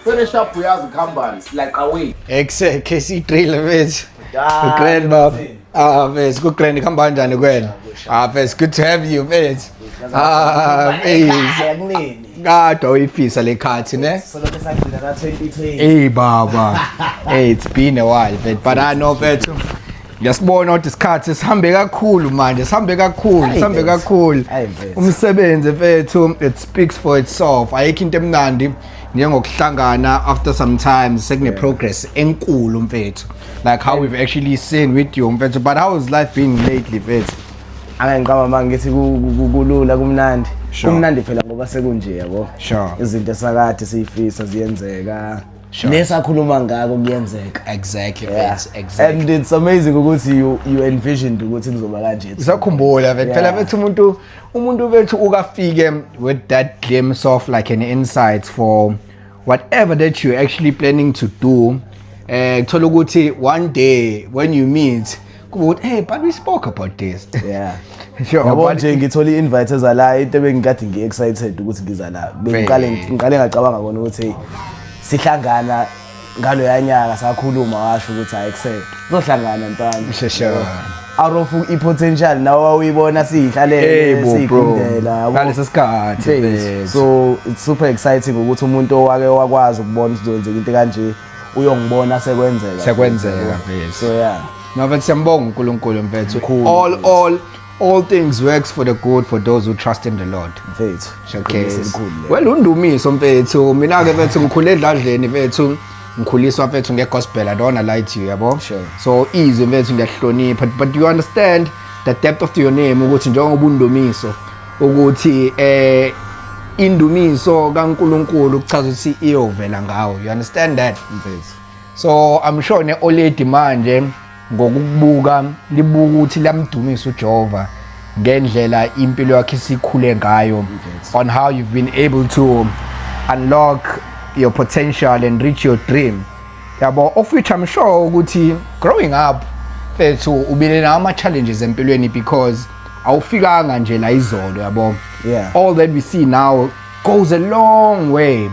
finish up uyazi khambani like away KC Drill mfethu grand bab mfethu ku grand khamba kanjani kwena mfethu good to have you mfethu mfethu kade uyifisa le khathi ne solokho sangena ka 2020 baba it's been a while but I know mfethu ngiyasibona ukuthi isikhathi sihambe kakhulu manje sihambe kakhulu umsebenzi mfethu it speaks for itself ayikho into emnandi njengokuhlangana after some time sekune progress enkulu mfethu like how we've actually seen with you mfethu but how is life been lately mfethu angiqaba mangithi kulula kumnandi kumnandi phela ngoba sekunje yabo izinto esakade siyifisa ziyenzeka nesakhuluma ngako kuyenzeka exactly and it's amazing ukuthi you envisioned ukuthi kuzoba kanje usakhumbula phela bethu umuntu bethu ukafike with that glimpse of like an insight for whatever that you're actually planning to do kuthola ukuthi one day when you meet kubuthi hey but we spoke about this yabo nje ngithola i-invite ezala into ebengikade ngi-excited ukuthi ngiza la ngiqale ngacabanga kona ukuthi sihlangana ngalo yanyaka sakhuluma washo ukuthi ayikuse zohlangana ntwana arofu i-potential nawe uyibona sihlalele sikhundela ngalesi sikhathi so it's super exciting ukuthi umuntu owake wakwazi ukubona uzenzeka into kanje uyongibona sekwenzeka so Nawe siyambonga uNkulunkulu mfethu all things works for the good for those who trust in the Lord mfethu okay well undumiso mfethu mina ke mfethu ngikhule edladleni mfethu ngikhuliswa mfethu ngegospel I don't lie to you yabo so izwe mfethu ngiyahlonipha but you understand the depth of your name ukuthi njengoba undumiso ukuthi indumiso kaNkulunkulu kuchaza ukuthi iyovela ngawo you understand that mfethu so I'm sure ne oledi manje ngokubuka libuka ukuthi lamdumisa uJehova ngendlela impilo yakhe isikhule ngayo on how you've been able to unlock your potential and reach your dream yabo of which I'm sure ukuthi growing up fethu ubile nama challenges empilweni because awufikanga nje la izolo yabo all that we see now goes a long way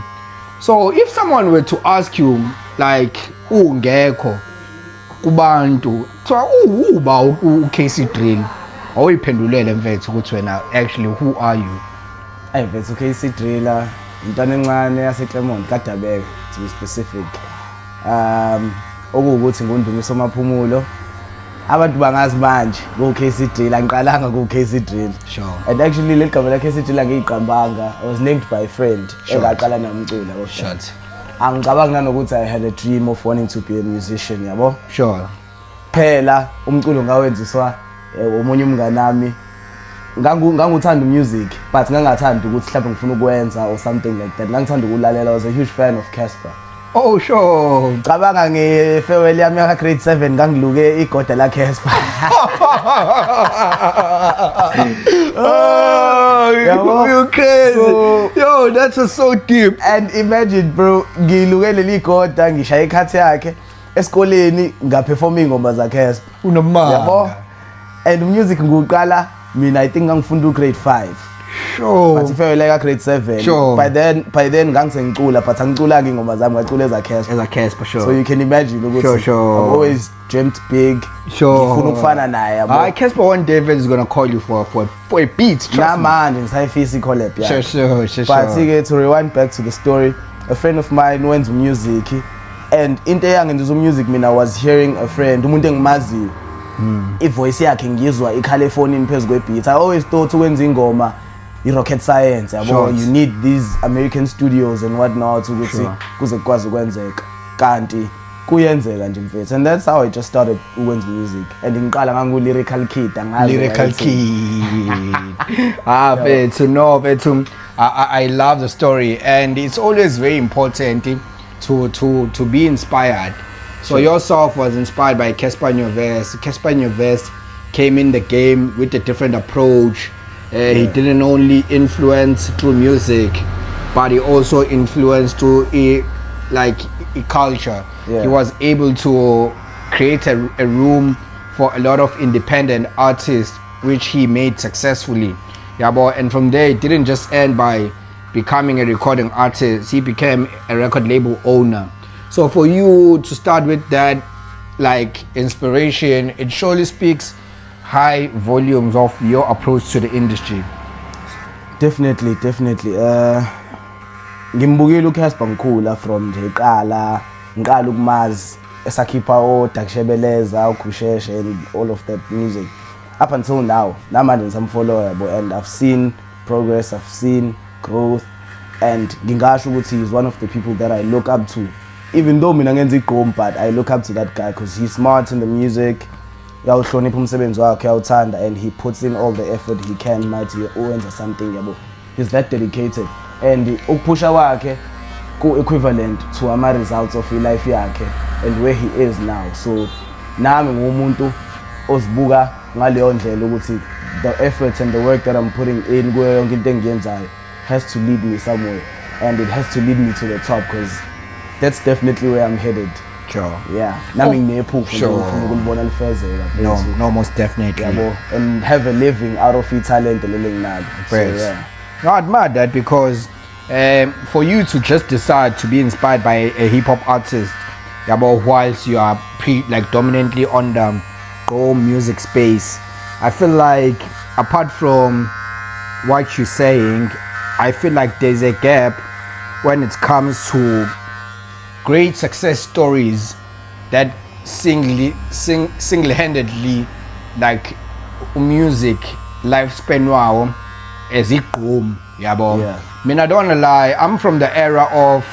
so if someone were to ask you like ungekho kubantu so uba uKC Drill awuyiphendulele mfethu ukuthi wena actually who are you mfethu uKC Driller intwana encane yase Clermont kaDabeka to be specific okuwukuthi ngundumiso maphumulo abantu bangazi manje kuKC Drill angiqalanga kuKC Drill and actually le gama la KC Drill ngiyiqambanga I was named by a friend engaqala namcula angicabanga nokuthi I had a dream of wanting to be a musician yabo phela umculo ngawenziswa omunye umngane nami nganguthanda music but ngangathanda ukuthi mhlawumbe ngifuna ukwenza or something like that ngangithanda ukulalela I was a huge fan of Casper cabanga ngefarewell yami ya grade 7 ngangiluke igoda la Casper you crazy yo that's so deep and imagine bro ngiluke leli goda ngishaya ikhathi yakhe esikoleni ngaperforming ingoma za Casper unomanga yabo and music nguqala mina I think ngangifunda grade 5 but ifarewell ya grade 7 by then ngangisengicula but angicula ke ingoma zami ngacula eza Casper so you can imagine ukuthi I've always dreamt big ngifuna ukufana naye yabo Casper one day is going to call you for a beat manje ngisayifisa collab but to rewind back to the story a friend of mine went to music and into yangenza music mina was hearing a friend umuntu engimaziyo ivoice yakhe ngizwa ikhala efonini phezulu kwebeat I always thought ukwenza ingoma rocket science yabo you need these American studios and what not ukuthi kuze kwazi ukwenzeka kanti kuyenzeka nje mfethu and that's how I just started ukwenza music and ngiqala ngangu lyrical kid mfethu no mfethu I love the story and it's always very important to be inspired so yourself was inspired by Casper Nyovest. Casper Nyovest came in the game with a different approach. He didn't only influence through music, but he also influenced through a culture. He was able to create a room for a lot of independent artists, which he made successfully. And from there, it didn't just end by becoming a recording artist. He became a record label owner. So for you to start with that, like, inspiration, it surely speaks high volumes of your approach to the industry. Definitely. Ngimbukile uCasper Mkhula from nje eqala ngiqala ukumazi esakhipha oDakshebeleza, uKhusheshe and all of that music. Up until now, namanje ngisamfollow yabo, and I've seen progress, I've seen growth, and ngingasho ukuthi he's one of the people that I look up to. Even though mina ngenza igqom, but I look up to that guy because he's smart in the music. Uyawuhlonipha umsebenzi wakhe, uyawuthanda, and he puts in all the effort he can mighty uwenza something yabo. He's that dedicated, and ukupusha wakhe ku-equivalent to ama-results of life yakhe and where he is now. So nami ngumuntu ozibuka ngaleyo ndlela ukuthi the effort and the work that I'm putting in kuyo yonke into engiyenzayo has to lead me somewhere, and it has to lead me to the top, because that's definitely where I'm headed. Sure. Yeah. Nami nginephupho Sure. ngifuna ukulibona lifezeka. No, most definitely. Yabo, and have a living out of talent leli nginalo. So Right. yeah. No, I admire that, because for you to just decide to be inspired by a hip hop artist, whilst you are dominantly on the go music space, I feel like apart from what you're saying, I feel like there's a gap when it comes to great success stories that single-handedly, like, music lifespan wow as igqom yabo. Yeah. I mean, I don't wanna lie, I'm from the era of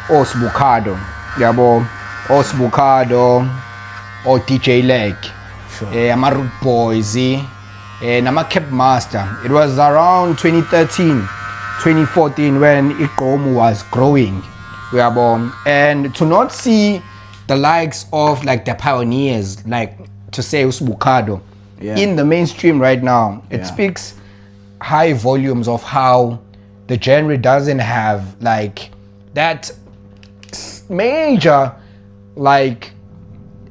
Osbukado yabo, Osbukado or DJ Leg, Sure. ama Root Boys, nama Cap Master. It was around 2013 2014 when igqom was growing yabo, and to not see the likes of like the pioneers, like to say Usbukado, in the mainstream right now, it speaks high volumes of how the genre doesn't have like that major like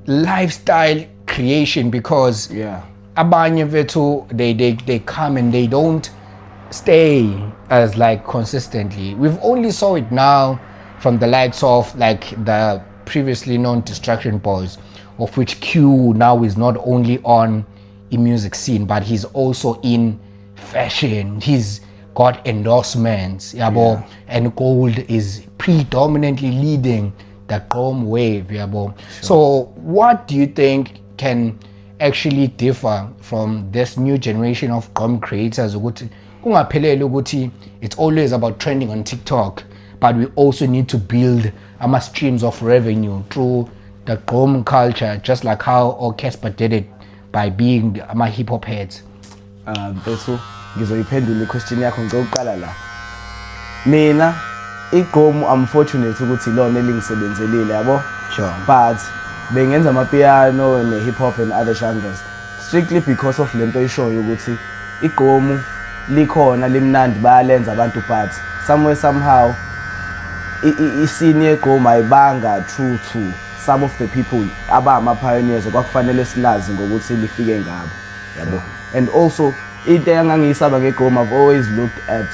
lifestyle creation, because abanye vethu they come and they don't stay as like consistently. We've only saw it now from the likes of like the previously known Distraction Boys, of which Q now is not only on a music scene, but he's also in fashion. He's got endorsements, and Gold is predominantly leading the gqom wave, So what do you think can actually differ from this new generation of gqom creators? Ukuthi kungapheleli ukuthi it's always about trending on TikTok, but we also need to build streams of revenue through the gqom culture, just like how Casper did it by being hip hop heads. Bethu ngizoyiphendula i-question yakho ngizoqala la. Mina igqom I'm fortunate ukuthi lona elingisebenzelile yabo. Sure. But bengenza amapiano and hip hop and other genres strictly because of lento ishoyo ukuthi igqom likhona limnandi bayalenza abantu, but somewhere somehow isini yegqom ayibanga true to some of the people abama pioneers okwakufanele silazi ngokuthi lifike ngabo yabo. And also into engangiyisaba ngegqom, I've always looked at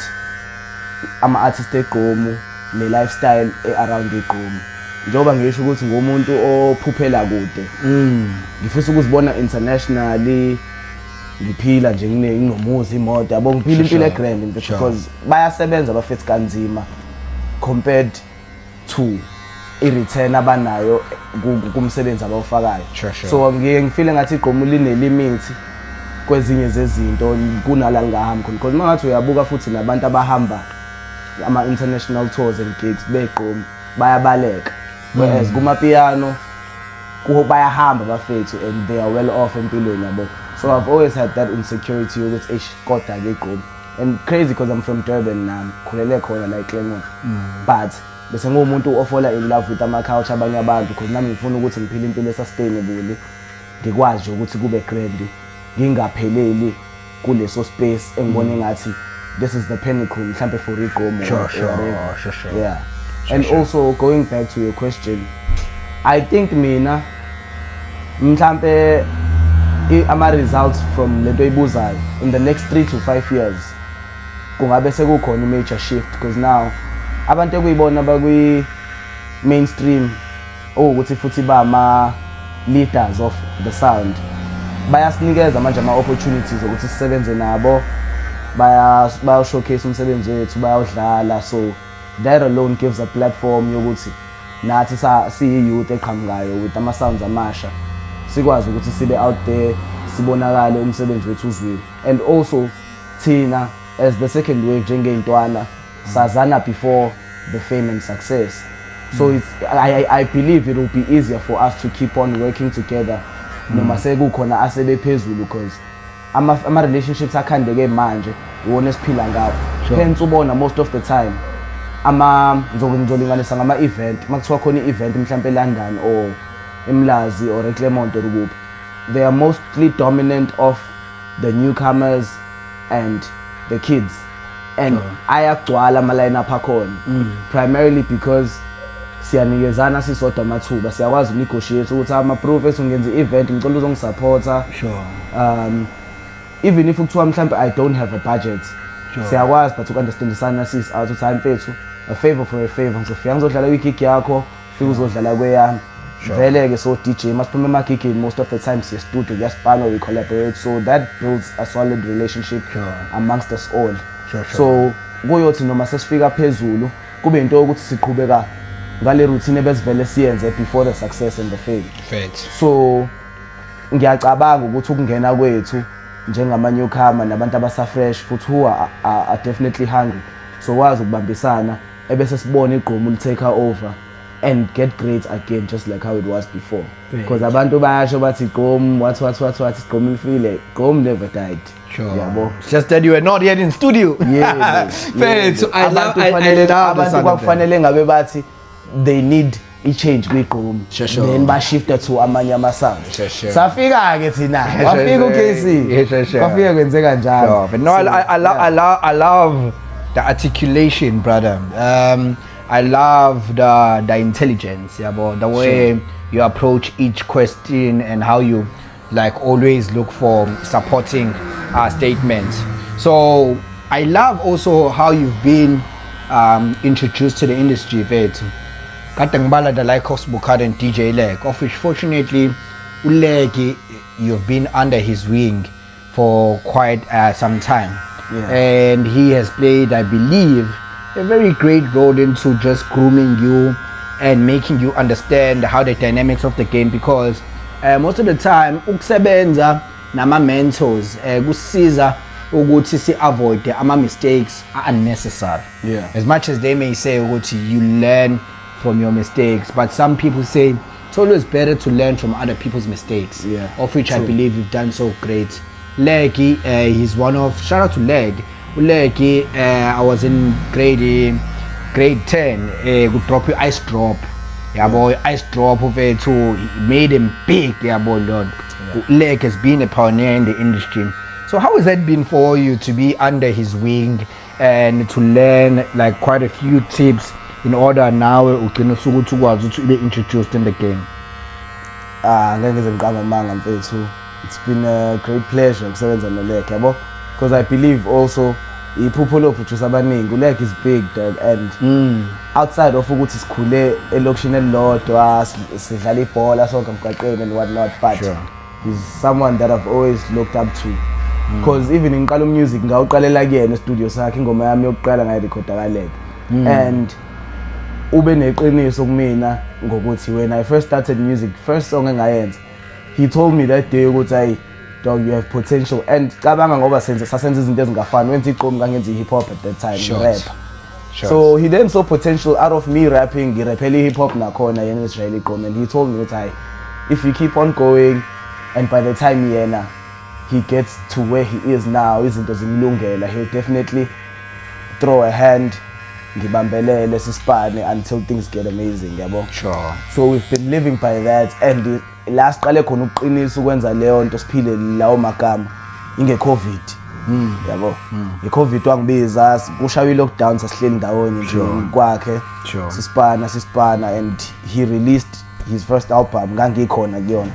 ama-artist egqom ne-lifestyle around igqom, njengoba ngisho ukuthi ngumuntu ophuphela kude, ngifisa ukuzibona internationally, ngiphila nje nginomuzi imoto yabo, ngiphila impilo egrand because bayasebenza bafethi kanzima compared to i-return abanayo kumsebenzi abawufakayo. So ngifile ngathi igqom line-limit kwezinye zezinto kunala ngahamba khona, because mangathi uyabuka futhi nabantu abahamba ama-international tours and gigs begqom bayabaleka, whereas kuma-piano bayahamba bafethu and they are well off empilweni yabo. So I've always had that insecurity ukuthi kodwa ke igqom, and crazy because I'm from Durban nami khulele khona la eClermont, but bese ngumuntu ofola in love with ama-culture abanye abantu, because nami ngifuna ukuthi ngiphile impilo e-sustainable, ngikwazi ukuthi kube grand, ngingapheleli kuleso space engibona ngathi this is the pinnacle mhlambe for igqom. Sure. Yeah. And also going back to your question, I think mina mhlambe ama results from lento ibuzayo in the next 3 to 5 years kungabe sekukhona i-major shift because now abantu ekuyibona bakwi mainstream ukuthi futhi bama leaders of the sound bayasinikeza manje ama opportunities ukuthi sisebenze nabo baya showcase umsebenzi wethu bayawudlala so that alone gives a platform yokuthi nathi siyi youth eqhamukayo with ama sounds amasha sikwazi ukuthi sibe out there sibonakale umsebenzi wethu uzwile and also thina as the second wave njengeyintwana sazana before the fame and success so I believe it will be easier for us to keep on working together noma sekukhona asebephezulu because ama relationships akhandeke manje uwona esiphila ngawo hence ubona most of the time ngizolinganisa ngama event makuthiwa khona i-event mhlambe eLondon or eMlazi or eClermont or kuphi they are mostly dominant of the newcomers and the kids and ayagcwala ama line up akhona primarily because siyanikezana sisodwa amathuba siyakwazi negotiate ukuthi ama profes ungenza i-event ngicela uzongisupporta even if kuthiwa mhlambe I don't have a budget siyakwazi but ukunderstandisana sis out of time mfethu a favor for a favor ngizofika ngizodlala kwi-gig yakho fika uzodlala kweyami vele ke so DJ masiphume ema-gigini most of the time siya studio kuyasipana we collaborate so that builds a solid relationship amongst us all so kuyothi noma sesifika phezulu kube into yokuthi siqhubeka ngale routine ebesivele siyenze before the success and the fame so ngiyacabanga ukuthi ukungena kwethu njengama newcomer nabantu abasa-fresh futhi who are definitely hungry so wazi ukubambisana ebese sibone igqomu li-take over and get great again just like how it was before because abantu bayasho bathi igqomu what igqomu lifile igqomu never died yabo just that you were not yet in studio so abantu kwakufanele ngabe bathi they need i-change kwi-gqomu then bashifte to amanye ama-sounds safika ke thina wafika uKC kwafika kwenzeka njalo but no I love the articulation brother I love the intelligence yabo the way you approach each question and how you like always look for supporting statements so I love also how you've been introduced to the industry vethu kade ngibala the like of Bukhari and DJ Leg of which fortunately uLeg you've been under his wing for quite some time and he has played I believe a very great role into just grooming you and making you understand how the dynamics of the game because most of the time ukusebenza nama mentors kusiza ukuthi si avoid ama mistakes are unnecessary as much as they may say ukuthi you learn from your mistakes but some people say it's always better to learn from other people's mistakes of which I believe you've done so great Leggy he's one of shout out to Leggy I was in grade 10 could drop you ice drop boy ice drop of it too made him big boy Lord Leg has been a pioneer in the industry so how has that been for you to be under his wing and to learn like quite a few tips in order now ugcina ukuthi ukwazi ukuthi ube introduced in the game ngeke ngize ngiqamba amanga mfethu it's been a great pleasure ukusebenza noLeg yabo because I believe also iphupho loproducer abaningi uLeg is big dog and outside of ukuthi sikhule elokishini elilodwa sidlala ibhola sonke emgaqweni and what not but he's someone that I've always looked up to because even ngiqala music ngawuqalela kuyena e-studio sakhe ingoma yami yokuqala ngayirekhoda kaLeg and ube neqiniso kumina ngokuthi when I first started music first song engayenza he told me that day ukuthi hey dog you have potential and cabanga ngoba sasenza izinto ezingafani wenza iqomu ngangenza hip hop at that time rap so he then saw potential out of me rapping ngiraphela hip hop nakhona yena Israeli iqomu and he told me ukuthi hey if you keep on going and by the time yena he gets to where he is now izinto zimlungela he'll definitely throw a hand ngibambelele sisipane until things get amazing yabo so we've been living by that and last qale khona uqinisa ukwenza leyo nto siphile lawo magama inge-covid yabo i-covid wangibiza kushawa i-lockdown sasihleli ndawonye nje kwakhe sisipana and he released his first album ngangikhona kuyona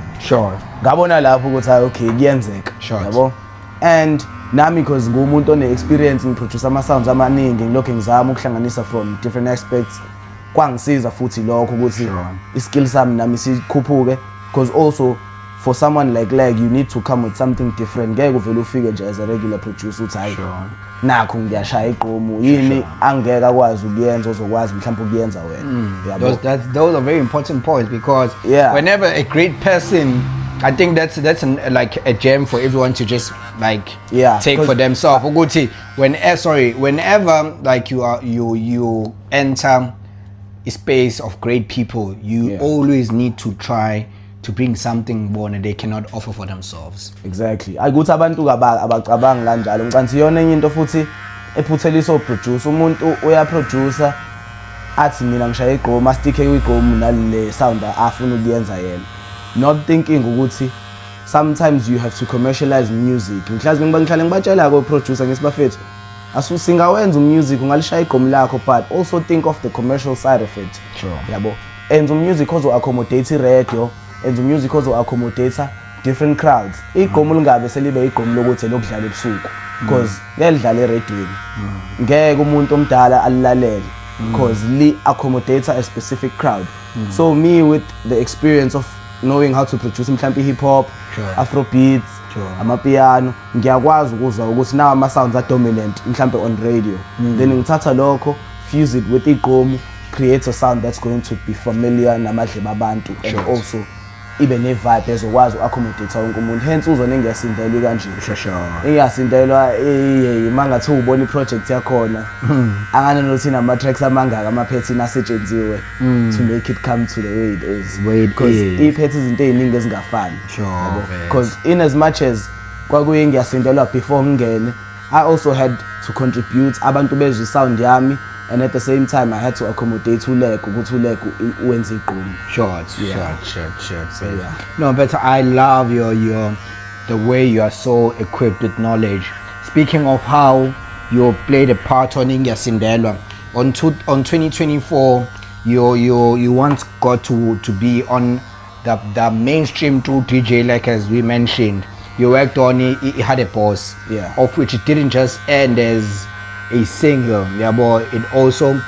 ngabona lapho ukuthi okay kuyenzeka yabo and nami because ngumuntu one-experience ngiproduce ama-sounds amaningi ngilokhu ngizama ukuhlanganisa from different aspects kwangisiza futhi lokho ukuthi i-skill sami nami sikhuphuke because also for someone like Leg you need to come with something different ngeke uvele ufike nje as a regular producer uthi hayi nakho ngiyashaya igqomu yini angeke akwazi ukuyenza ozokwazi mhlawumbe ukuyenza wena those are very important points because whenever a great person I think that's like a gem for everyone to just like take for themselves ukuthi whenever like you enter a space of great people you always need to try to bring something bona they cannot offer for themselves. Exactly. Ayikuthi abantu abacabanga kanjalo. Ngicabanga iyona enye into futhi ephutheliso producer umuntu uyaproducer athi mina ngishaya igqomu stick igqomu nale sound afuna ukuyenza yena. Not thinking ukuthi sometimes you have to commercialize music. Ngihlala ngibatshela ko producer ngisibafethu asusingawenza music ungalishaya igqomu lakho but also think of the commercial side of it. Sure. Yabo. Enza music ozo accommodate radio and the music also accommodates different crowds. Igqomu lingabe selibe igqomu lokuthi lokudlala ebusuku because liyadlala eradioini. Ngeke umuntu omdala alilalele because li accommodates a specific crowd. So me with the experience of knowing how to produce mhlawumbe hip hop, afro beats, amapiano, ngiyakwazi ukuzwa ukuthi nawo ama sounds are dominant mhlawumbe on radio. Then ngithatha lokho fuse it with igqomu create a sound that's going to be familiar namadleba abantu and also ibe ne vibe ezokwazi uaccommodate wonke umuntu hence uzona engiyasindelwa kanje engiyasindelwa mangathi ubona iproject yakhona angana nothi nama tracks amangaka amaphathini asetshenzisiwe to make it come to the way it is because iphethe izinto eziningi ezingafani because in as much as kwakuye ngiyasindelwa before ngene I also had to contribute abantu bezwe sound yami and at the same time I had to accommodate Ulek ukuthi Ulek wenze igqomu. Short. So, no, but I love the way you are so equipped with knowledge. Speaking of how you played a part on Ingiyasindelwa on 2024 you once got to be on the mainstream True DJ like as we mentioned. You worked on it had a boss of which it didn't just end as a single, it also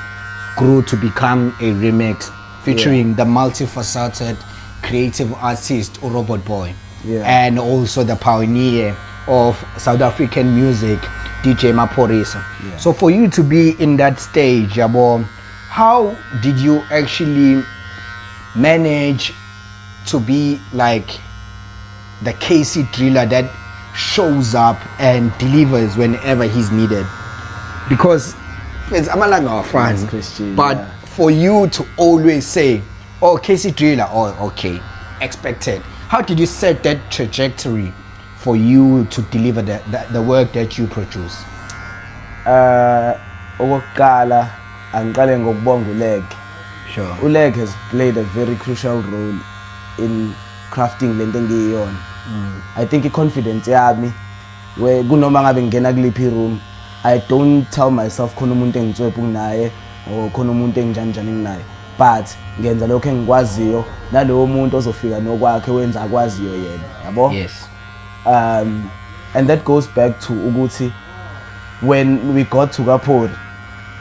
grew to become a remix featuring the multifaceted creative artist Robot Boy and also the pioneer of South African music DJ Maphorisa. So for you to be in that stage, how did you actually manage to be like the KC Driller that shows up and delivers whenever he's needed? Because it's Amalanga fans, but for you to always say, oh, KC Driller, oh, okay, expected. How did you set that trajectory for you to deliver the work that you produce? Okokuqala angiqale ngokubonga uLeg. Sure. uLeg has played a very crucial role in crafting lento engiyiyona. I think i-confidence yami where kunoma ngabe ngena kuliphi room I don't tell myself khona umuntu engitswephu kunaye or khona umuntu engijanjani kunaye but ngenza lokho engikwaziyo nalowo muntu ozofika nokwakhe wenza akwaziyo yena yabo. Yes. And that goes back to ukuthi when we got to Kaphori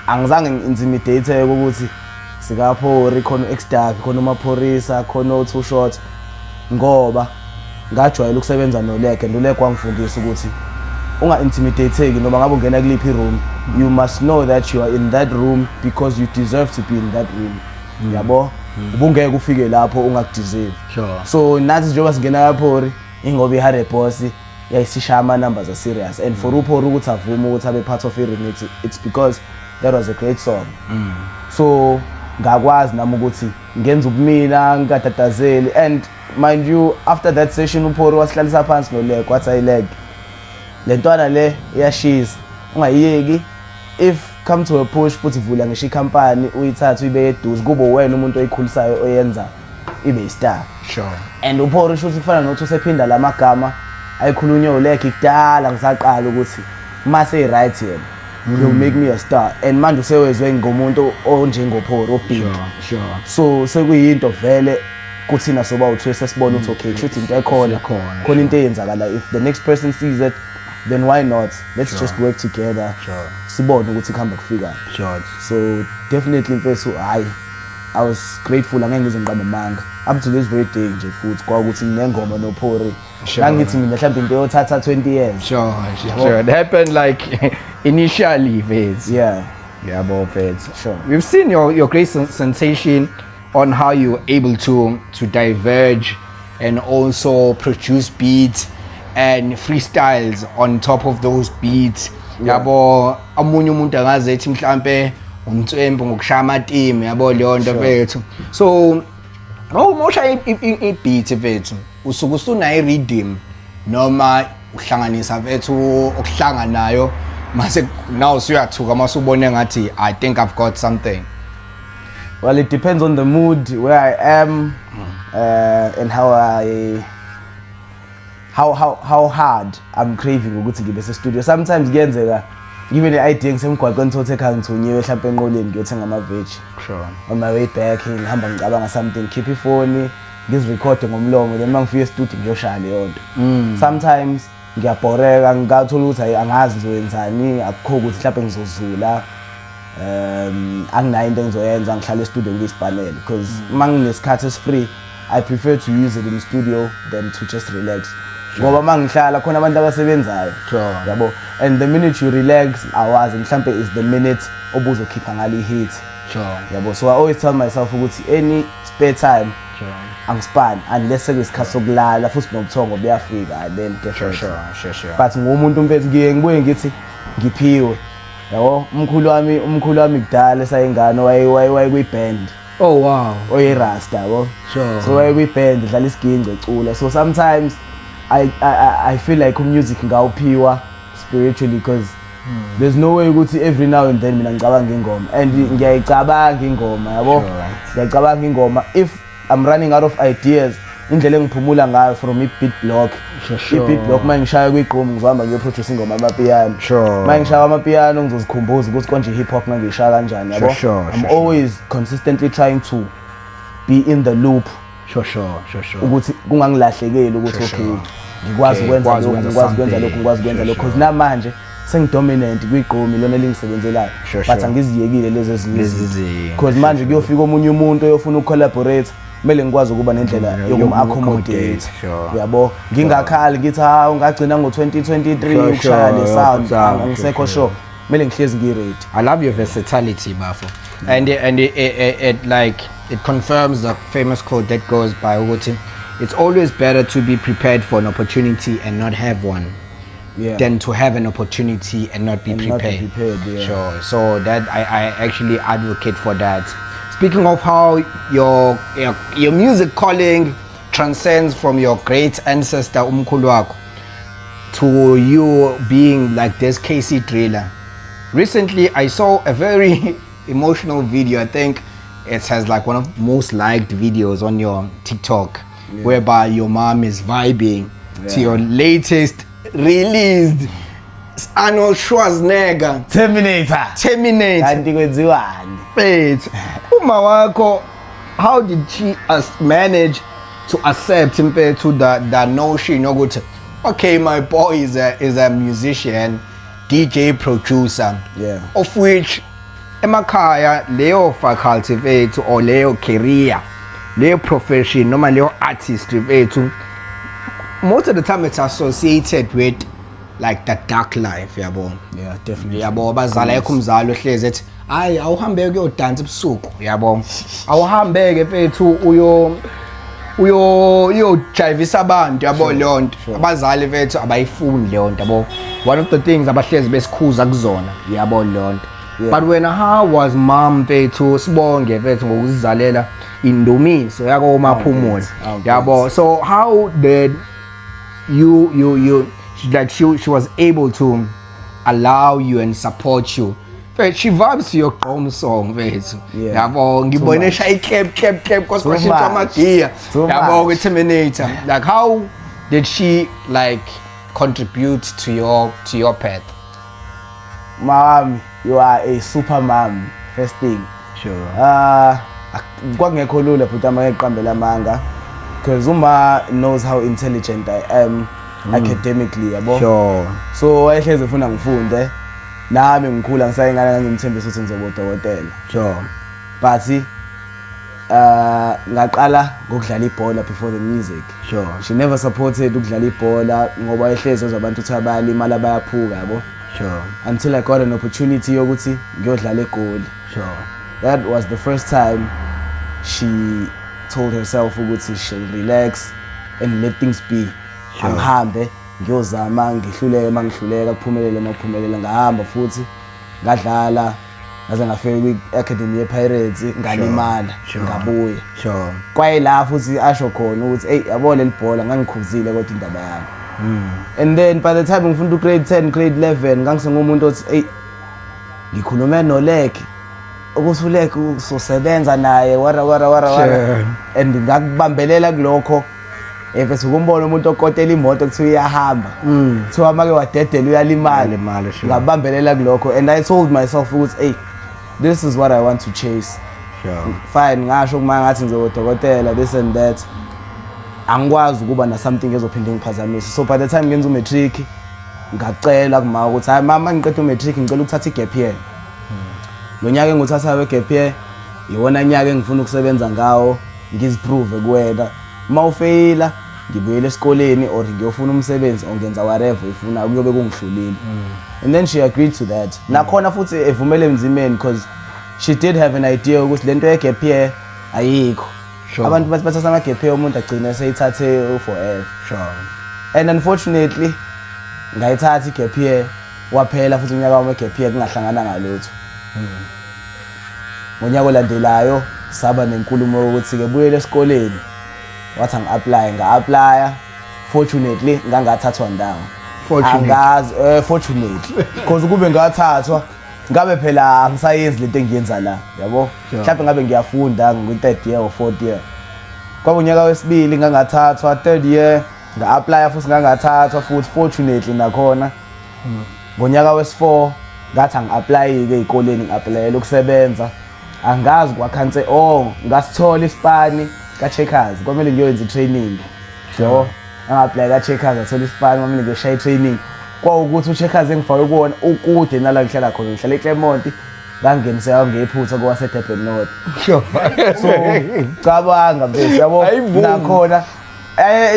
angizange ngi-intimidate ukuthi sikaphori khona u-X-Dark khona uMaphorisa khona u-Too Short ngoba ngajwayela ukusebenza noLeg and uLeg wangifundisa ukuthi unga-intimidateki noma ngabe ungena kuliphi room you must know that you are in that room because you deserve to be in that room yabo ubungeke ufike lapho ungakudeserve. So nathi njengoba singena Kaphori ingoba ihare boss yayisishaya ama numbers are serious and for uPhori ukuthi avume ukuthi abe part of i-remix it's because that was a great song. So ngakwazi nami ukuthi ngenza ubumina ngingatatazeli and mind you after that session uPhori wasihlalisa phansi noLeg wathi ayiLeg lentwana le iyashisa ungayiyeki if come to a push futhi vula ngisho icompany uyithatha uyibeke eduze kube wena umuntu oyikhulisayo oyenza ibe star. And uPhori shothi kufana nothi usephinda lamagama ayikhulunywa uLeg kudala ngisaqala ukuthi mase right yena will make me a star and manje usewezwe ngomuntu onjengoPhori obig. So sekuyinto vele kuthina soba uthu sesibona ukuthi okay shothi into ekhona khona into eyenzakala if the next person sees it then why not? Let's Sure. just work together. Sure. Sibone ukuthi kuhamba kufika. Sure. So definitely mfethu I was grateful angeke ngize ngiqambe amanga. Up to this very day nje futhi kwakuthi nginengoma noPhori. Sure. Nangithi mina mhlawumbe into yothatha 20 years. Sure. It happened like initially, Feds. Yeah. Yeah, Bob Feds. Sure. We've seen your great sensation on how you were able to diverge and also produce beats and freestyles on top of those beats. Yabo amunye umuntu angaze ethi mhlambe umthembu ngokushaya amateam yabo leyo nto fethu. So mawusha i-beat fethu usuke usuna rhythm noma uhlanganisa fethu okuhlanganayo mase now usuyathuka mase ubone ngathi I think I've got something. Well, it depends on the mood, where I am, and how hard I'm craving ukuthi ngibe se-studio. Sometimes kuyenzeka ngibe ne-idea ngisemgwaqweni thothe ekhaya ngithunyiwe mhlawumbe enqoleni ngiyothenga ama-veggie. Sure. On my way back ngihamba ngicabanga something, keep ifoni ngizirekhode ngomlomo, then mangifika e-studio ngiyoshaya leyo nto. Sometimes ngiyabhoreka ngikathola ukuthi hayi angazi ngizoyenzani, akukho ukuthi mhlawumbe ngizozula. Anginayo into engizoyenza ngihlala e-studio ngiyisipanele because manginesikhathi esi-free I prefer to use it in the studio than to just relax. Ngoba mangihlala khona abantu abasebenzayo. Sure. Yabo, and the minute you relax awazi mhlambe is the minute obuzokhipha ngale hit. Sure. Yabo, so I always tell myself ukuthi any spare time angispani unless sekuyisikhathi sokulala futhi nobuthongo buyafika then definitely. Sure. But ngumuntu mfethu ngiye ngithi ngiphiwe. Yabo, umkhulu wami kudala esayingane waye kwi-band. Oh wow. Oyirasta yabo. Sure. So waye kwi-band dlala isiginci ecula. So sometimes I feel like music ngawuphiwa spiritually because there's no way ukuthi every now and then mina ngicabanga ingoma and ngiyayicabanga ingoma yabo. Ngiyacabanga ingoma if I'm running out of ideas indlela engiphumula ngayo from i-beat block. I-beat block mangishaya kwiqomo ngizihamba ngiyoproduce ingoma amapiano. Sure. Mangishaya amapiano ngizozikhumbuza ukuthi konje hip hop ngangishaya kanjani yabo. I'm always consistently trying to be in the loop. Sure. Ukuthi kungangilahlekeli ukuthi okay ngikwazi ukwenza lokho ngikwazi ukwenza lokho because namanje sengidominant kwiqomi lona elingisebenzelayo but angiziyekile lezo ezinye because manje kuyofika omunye umuntu oyofuna ukucollaborate kumele ngikwazi ukuba nendlela yokum-accommodate yabo ngingakhali ngithi ungagcina ngo-2023 ukushaya le sound angisekho sure kumele ngihlezi ngi-ready. I love your versatility, Bafo. And it confirms the famous quote that goes by ukuthi it's always better to be prepared for an opportunity and not have one than to have an opportunity and not be prepared. Sure. So that I actually advocate for that. Speaking of how your music calling transcends from your great ancestor umkhulu wakho to you being like this KC Driller. Recently I saw a very emotional video. I think it has like one of the most liked videos on your TikTok whereby your mom is vibing to your latest released Arnold Schwarzenegger Terminator. Kanti kwenziwani? Wait, uma wakho, how did she manage to accept to the notion ukuthi okay, my boy is a musician, DJ, producer, of which emakhaya leyo faculty vethu or leyo career, leyo profession noma leyo artist vethu most of the time it's associated with like the dark life yabo. Yeah, definitely. Yabo bazala yakho umzalo ohlezi ethi hayi awuhambe kuyodansa ebusuku yabo. Awuhambeke vethu uyojayivisa abantu yabo leyo nto. Abazali vethu abayifuni leyo nto yabo. One of the things abahlezi besikhuza kuzona yabo leyo nto. But when how was mom vethu sibonge vethu ngokuzizalela indumiso yako uMaphumulo yabo. So how did you like she was able to allow you and support you? She vibes to your home song vethu yabo. Ngibone shaya clap cause kwashintsha amagiya yabo with Terminator. Like how did she like contribute to your path? Mom, you are a super mom, first thing. Sure. Kwakungekho lula futhi ama eqambela amanga because uma knows how intelligent I am academically yabo. Sure. So wayehleze ufuna ngifunde nami ngikhula ngisayengana ngimthembisa ukuthi ngizoba udokotela. Sure. But ngaqala ngokudlala ibhola before the music. Sure. She never supported ukudlala ibhola ngoba wayehleze abantu ukuthi abalimala bayaphuka yabo. Sure. Until I got an opportunity yokuthi ngiyodlala eGoli. Sure. That was the first time she told herself ukuthi she'll relax and let things be. Sure. Angihambe ngiyozama ngihluleke mangihluleka kuphumelele makuphumelela ngahamba futhi ngadlala ngaze ngafika kwi-academy ye-Pirates ngalimala ngabuya. Sure. Kwayela futhi asho khona ukuthi hey yabo leli bhola ngangikhuzile kodwa indaba yami. And then by the time ngifunda grade 10 grade 11 ngangisengumuntu othi hey ngikhulume noLeki ukuthi uLeki uzosebenza naye wara and ngakubambelela kulokho bese ukumbona umuntu okotela imoto kuthi uyahamba kuthiwa make wadedela uyalimala ngabambelela kulokho and I told myself ukuthi hey this is what I want to chase. Sure. Fine ngasho kuma ngathi ngizodokotela this and that angikwazi ukuba na something ezophinde ngiphazamisa. So by the time ngenza umatric ngacela kuma ukuthi hayi mama ngiqeda umatric ngicela ukuthatha igap year. Lo nyaka enguthatha we-gap year iwona nyaka engifuna ukusebenza ngawo ngiziprove kuwena. Uma ufeyila ngibuyele esikoleni or ngiyofuna umsebenzi ongenza whatever ifuna kuyobe kungihlulile. And then she agreed to that. Nakhona futhi evumele emzimeni because she did have an idea ukuthi lento ye-gap year ayikho. Sure. Abantu bathi bathatha ama-gap year umuntu agcina seyithathe forever. Sure. And unfortunately ngayithatha i-gap year waphela futhi unyaka wami we-gap year kungahlangana ngalutho. Ngonyaka olandelayo saba nenkulumo ukuthi ke buyele esikoleni wathi nga-apply fortunately ngangathathwa ndawo. Angazi fortunately because kube ngathathwa ngabe phela angisayenzi lento engiyenza la yabo. Mhlawumbe ngabe ngiyafunda ngi-3rd year or 4th year. Kwakunyaka wesibili ngangathathwa 3rd year nga-apply futhi ngangathathwa futhi fortunately nakhona. Ngonyaka wesi4 ngathi angi-apply-ke ezikoleni ngi-applyela ukusebenza angazi kwakhanse ngasithola isipani ka-Checkers kwamele ngiyoyenza i-training. So angi-apply ka-Checkers ngathola isipani kwamele ngiyoshaya i-training kwawukuthi u-Checkers engifake kuwona ukude nala ngihlala khona ngihlala eClermont ngangeniseka ngephutha kwase-Durban North. Sure. So cabanga mfethu yabo nakhona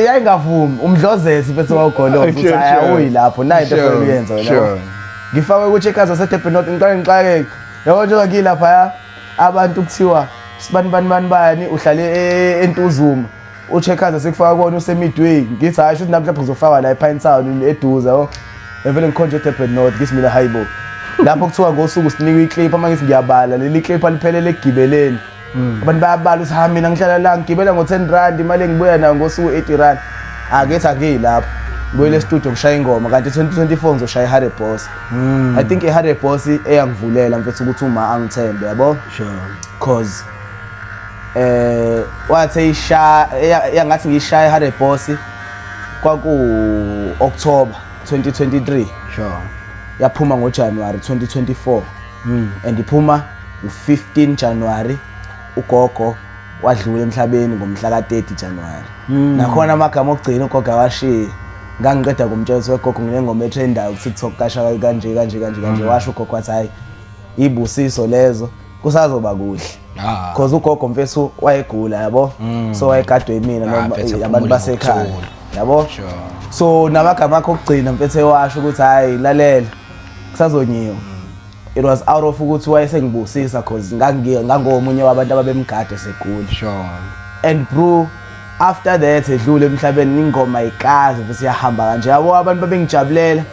yayingavumi umdlozesi bese wawugoloza ukuthi ayayi lapho nayo into efanele uyenze wena. Ngifakwe ku-Checkers wase-Durban North ngiqale ngixakeke yabo njengoba ngilapha abantu kuthiwa sibani uhlale eNtuzuma u-Checkers sekufaka kona usemidway ngithi hayi shothi namhlanje ngizofaka la ePine Town eduze yabo evele ngikhonje eDurban North ngithi mina hayibo lapho kuthiwa ngosuku sinikwe iclip ama ngithi ngiyabala leli clip aliphelele ekugibeleni abantu bayabala ukuthi ha mina ngihlala la ngigibela ngo10 imali engibuya nayo ngosuku 80 akethi akuyilapho ngibuyele e-studio ngishaya ingoma kanti 2024 ngizoshaya iHarry Boss. I think iHarry Boss eyangivulela mfethu ukuthi uma angithembe yabo. Sure. Cause wathi yangathi ngishaya iHarry Boss kwaku October 2023. Sure. Yaphuma ngoJanuary 2024. And iphuma u15 January ugogo wadlula emhlabeni ngomhla ka30 January. Nakhona amagama okugcina ugogo washiya ngangiqeda kumtshela ukuthi gogo nginengoma etrendayo ku-TikTok kasha kanje washo ugogo wathi hayi ibusiso lezo kusazoba kuhle. Because ugogo mfethu wayegula yabo. So wayegadwe yimina noma abantu basekhaya yabo. So namagama akho okugcina mfethu ewasho ukuthi hayi lalela kusazonyiwa. It was out of ukuthi wayesengibusisa because ngangomunye wabantu ababemgade segula. Sure. And bro after that edlule emhlabeni ingoma ikaze futhi yahamba kanje yabo abantu babengijabulela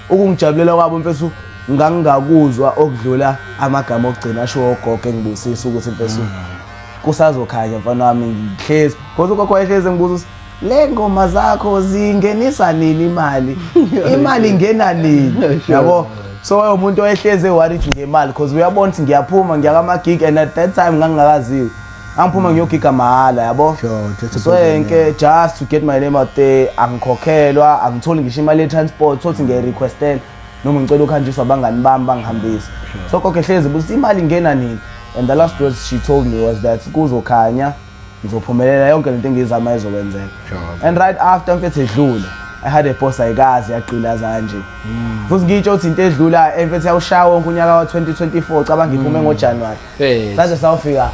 ukungijabulela kwabo mfethu ngangakuzwa okudlula amagama okugcina asho ogogo engibusisa ukuthi mfethu kusazokhanya mfana wami ngihlezi kodwa ugogo wayehlezi ngibuza le ngoma zakho zingenisa nini imali ingena nini yabo. So umuntu oyehleze worried ngemali because uyabona ukuthi ngiyaphuma ngiyakama gig and at that time ngangakaziwe angiphuma ngiyogiga mahala yabo. So yonke just to get my name out there angikhokhelwa angitholi ngisho imali ye-transport thothi ngiye-requestela noma ngicela ukhanjiswa abangani bami bangihambisa. So gogo ehlezi buthi imali ingena nini and the last words she told me was that kuzokhanya ngizophumelela yonke lento engizama izokwenzeka. And right after mfethu edlule I had a boss ayikazi yaqila kanje futhi ngitsho ukuthi into edlula emfethu yawushawa wonke unyaka wa2024 cabanga ngiphume ngoJanuary saze sawufika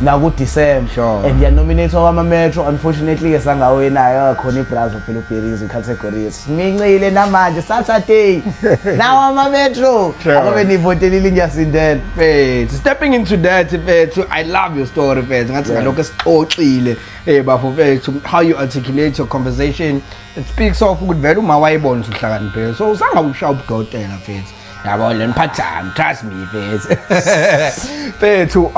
naku December and yanominate wama Metro unfortunately ke sangawena khona iBrazil phela uBerries categories mincile namanje Saturday nawa ama Metro akabe nivotelile ngiyasindela stepping into that I love your story ngathi ngalokho esixoxile bafo mfethu how you articulate your conversation it speaks of ukuthi vele uma wayibona uhlakaniphile so usanga ushaya ubugotela mfethu yabo le niphathana trust me mfethu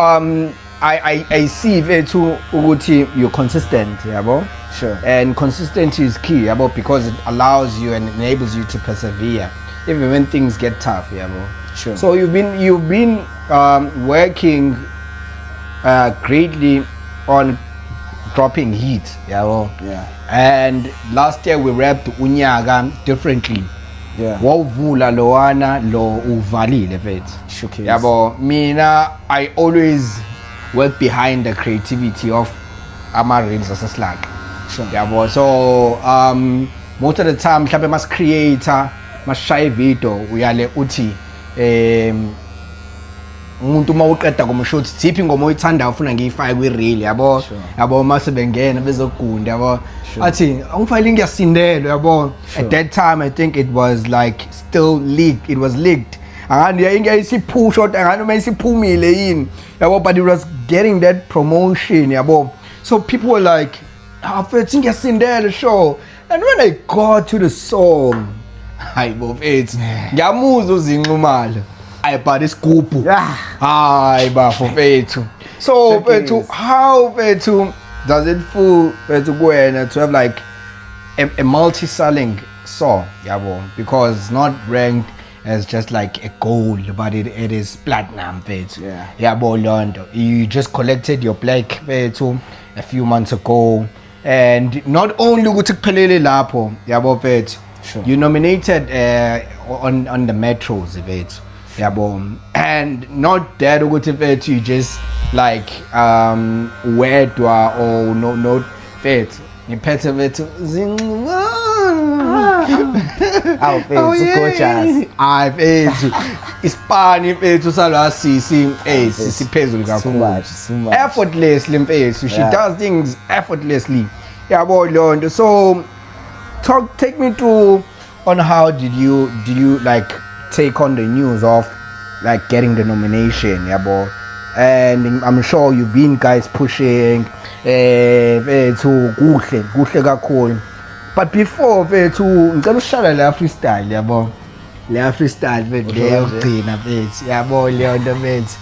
I see vethu ukuthi you're consistent yabo sure and consistency is key yabo because it allows you and enables you to persevere even when things get tough yabo sure so you've been working greatly on dropping heat yabo and last year we rapped unyaka differently wawuvula lowana lo uvalile vethu yabo mina I always work behind the creativity of ama-reels aseSlanga yabo so most of the time mhlawumbe mas-creator masishaya video uyale uthi umuntu uma uqeda kumshoot ziphi ingoma oyithandayo ufuna ngiyifake kwi-reel yabo mase bengena bezogunda yabo athi angifayile ngiyasindela yabo at that time I think it was like still leaked it was leaked angani yayisiphusha kodwa angani mayisiphumile yini yabo but it was getting that promotion yabo so people were like afethu ngiyasindela show and when I got to the song hayibo mfethu ngiyamuzwa uzinxumalo ayibhala isigubhu hayi bafo mfethu so mfethu how mfethu does it feel mfethu kuwena to have like a multi-selling song yabo because it's not ranked as just like a gold but it is platinum mfethu yabo lonto you just collected your black mfethu a few months ago and not only ukuthi kuphelele lapho yabo mfethu you nominated on the metros mfethu yabo and not that ukuthi mfethu you just like wedwa or no mfethu ngiphethe mfethu awu mfethu gorgeous hayi mfethu ispani mfethu salwa sisi sisiphezulu kakhulu effortlessly mfethu she does things effortlessly yabo lonto so take me through on how did you like take on the news of like getting the nomination yabo and I'm sure you've been guys pushing to kuhle kakhulu but before mfethu ngicela ushala la freestyle yabo la freestyle mfethu leyogcina mfethu yabo leyo nto mfethu